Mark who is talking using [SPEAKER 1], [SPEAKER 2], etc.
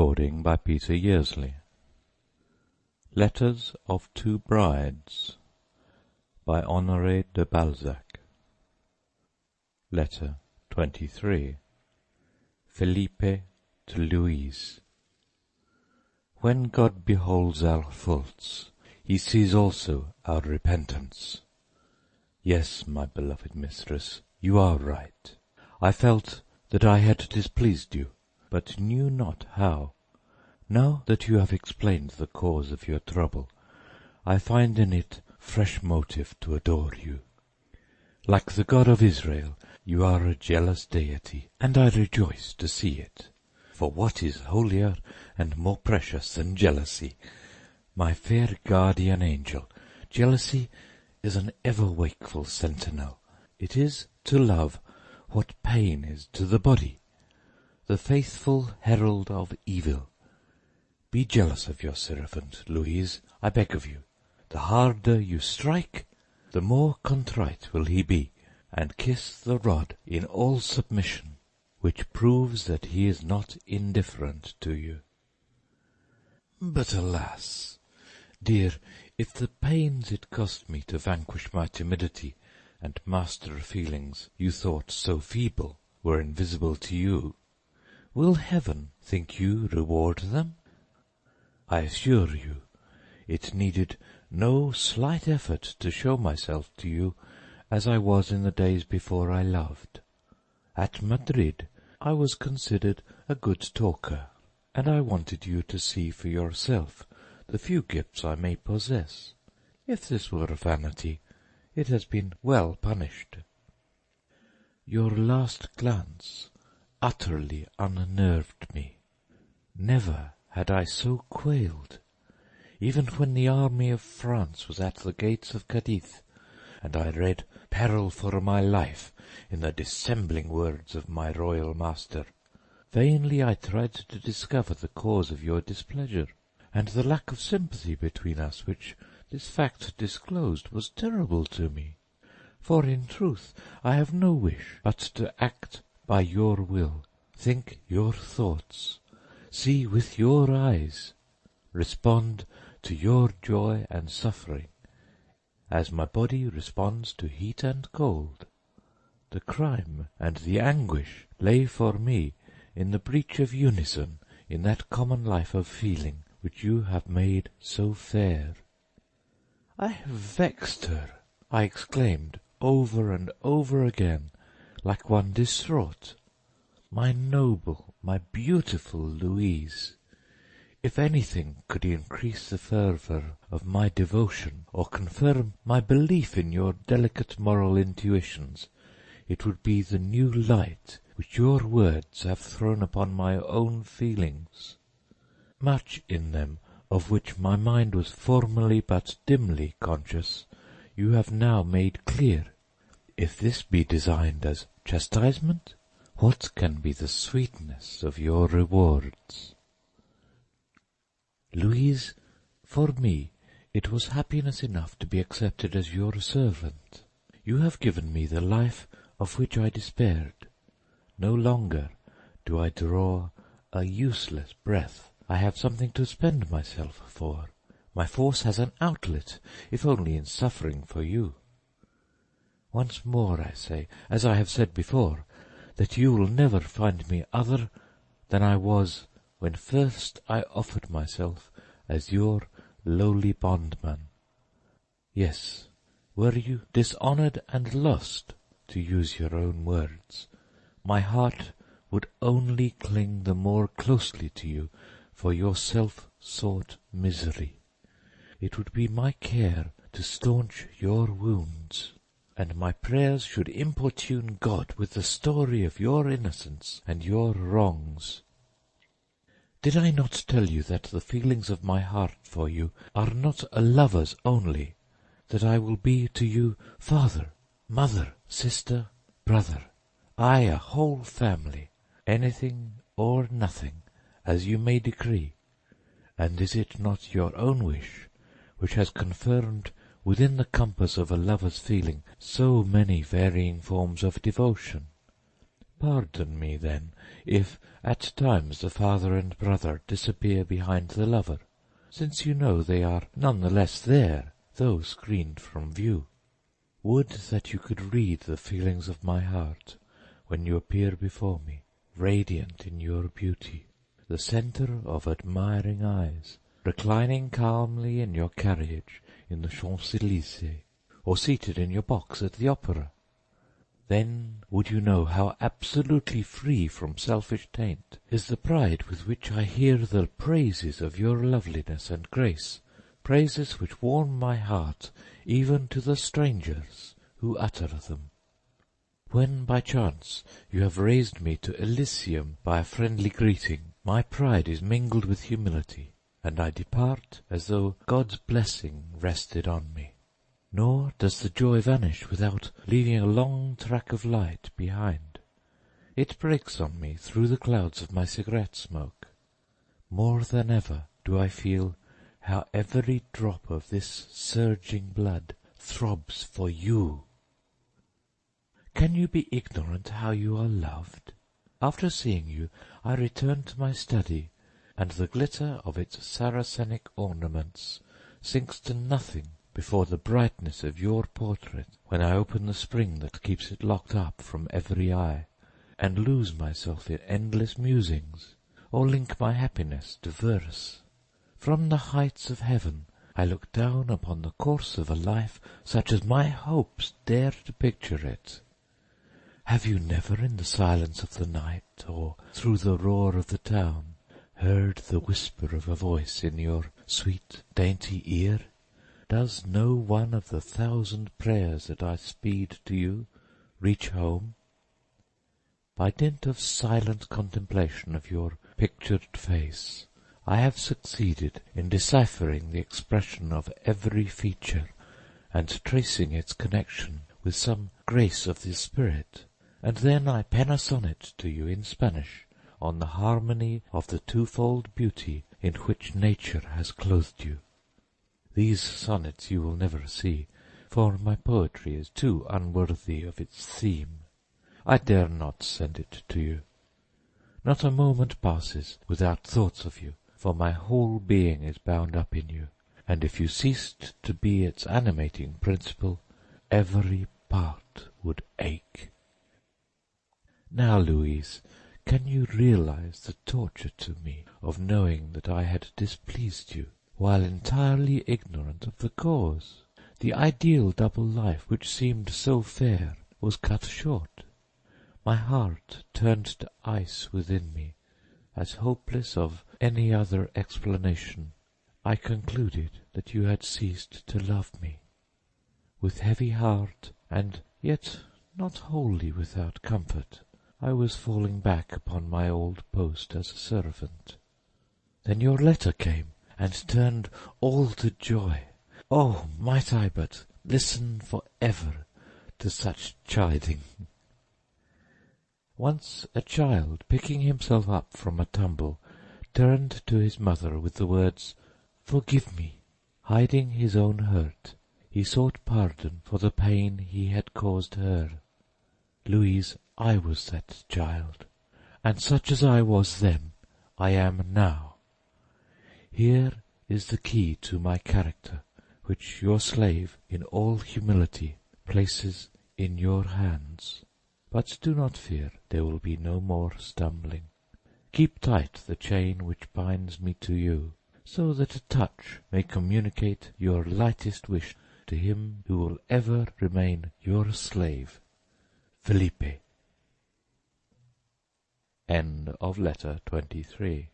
[SPEAKER 1] Recording by Peter Yearsley. Letters of Two Brides by Honoré de Balzac. Letter 23. Felipe to Louise. When God beholds our faults, he sees also our repentance. Yes, my beloved mistress, you are right. I felt that I had displeased you, but knew not how. Now that you have explained the cause of your trouble, I find in it fresh motive to adore you. Like the God of Israel, you are a jealous deity, and I rejoice to see it. For what is holier and more precious than jealousy? My fair guardian angel, jealousy is an ever-wakeful sentinel. It is to love what pain is to the body, the faithful herald of evil. Be jealous of your servant, Louise, I beg of you. The harder you strike, the more contrite will he be, and kiss the rod in all submission, which proves that he is not indifferent to you. But alas, dear, if the pains it cost me to vanquish my timidity and master feelings you thought so feeble were invisible to you, will heaven, think you, reward them? I assure you, it needed no slight effort to show myself to you as I was in the days before I loved. At Madrid I was considered a good talker, and I wanted you to see for yourself the few gifts I may possess. If this were vanity, it has been well punished. Your last glance utterly unnerved me. Never had I so quailed, even when the army of France was at the gates of Cadiz, and I read peril for my life in the dissembling words of my royal master. Vainly I tried to discover the cause of your displeasure, and the lack of sympathy between us which this fact disclosed was terrible to me. For in truth I have no wish but to act by your will, think your thoughts, see with your eyes, respond to your joy and suffering, as my body responds to heat and cold. The crime and the anguish lay for me in the breach of unison in that common life of feeling which you have made so fair. I have vexed her, I exclaimed over and over again, like one distraught. My noble, my beautiful Louise, if anything could increase the fervour of my devotion or confirm my belief in your delicate moral intuitions, it would be the new light which your words have thrown upon my own feelings. Much in them of which my mind was formerly but dimly conscious, you have now made clear. If this be designed as chastisement, what can be the sweetness of your rewards? Louise, for me it was happiness enough to be accepted as your servant. You have given me the life of which I despaired. No longer do I draw a useless breath. I have something to spend myself for. My force has an outlet, if only in suffering for you. Once more I say, as I have said before, that you will never find me other than I was when first I offered myself as your lowly bondman. Yes, were you dishonoured and lost, to use your own words, my heart would only cling the more closely to you for your self-sought misery. It would be my care to staunch your wounds, and my prayers should importune God with the story of your innocence and your wrongs. Did I not tell you that the feelings of my heart for you are not a lover's only, that I will be to you father, mother, sister, brother, aye, a whole family, anything or nothing, as you may decree? And is it not your own wish, which has confirmed within the compass of a lover's feeling so many varying forms of devotion? Pardon me, then, if at times the father and brother disappear behind the lover, since you know they are none the less there, though screened from view. Would that you could read the feelings of my heart when you appear before me, radiant in your beauty, the centre of admiring eyes, reclining calmly in your carriage in the Champs-Élysées, or seated in your box at the opera. Then would you know how absolutely free from selfish taint is the pride with which I hear the praises of your loveliness and grace, praises which warm my heart even to the strangers who utter them. When by chance you have raised me to Elysium by a friendly greeting, my pride is mingled with humility, and I depart as though God's blessing rested on me. Nor does the joy vanish without leaving a long track of light behind. It breaks on me through the clouds of my cigarette smoke. More than ever do I feel how every drop of this surging blood throbs for you. Can you be ignorant how you are loved? After seeing you, I return to my study, and the glitter of its Saracenic ornaments sinks to nothing before the brightness of your portrait, when I open the spring that keeps it locked up from every eye, and lose myself in endless musings, or link my happiness to verse. From the heights of heaven I look down upon the course of a life such as my hopes dare to picture it. Have you never in the silence of the night, or through the roar of the town, heard the whisper of a voice in your sweet, dainty ear? Does no one of the 1,000 prayers that I speed to you reach home? By dint of silent contemplation of your pictured face, I have succeeded in deciphering the expression of every feature, and tracing its connection with some grace of the spirit, and then I pen a sonnet to you in Spanish on the harmony of the twofold beauty in which nature has clothed you. These sonnets you will never see, for my poetry is too unworthy of its theme. I dare not send it to you. Not a moment passes without thoughts of you, for my whole being is bound up in you, and if you ceased to be its animating principle, every part would ache. Now, Louise, can you realize the torture to me of knowing that I had displeased you, while entirely ignorant of the cause? The ideal double life which seemed so fair was cut short. My heart turned to ice within me, as hopeless of any other explanation. I concluded that you had ceased to love me. With heavy heart, and yet not wholly without comfort, I was falling back upon my old post as a servant. Then your letter came, and turned all to joy. Oh, might I but listen for ever to such chiding! Once a child, picking himself up from a tumble, turned to his mother with the words, "Forgive me." Hiding his own hurt, he sought pardon for the pain he had caused her. Louise, I was that child, and such as I was then, I am now. Here is the key to my character, which your slave, in all humility, places in your hands. But do not fear, there will be no more stumbling. Keep tight the chain which binds me to you, so that a touch may communicate your lightest wish to him who will ever remain your slave, Felipe. End of letter 23.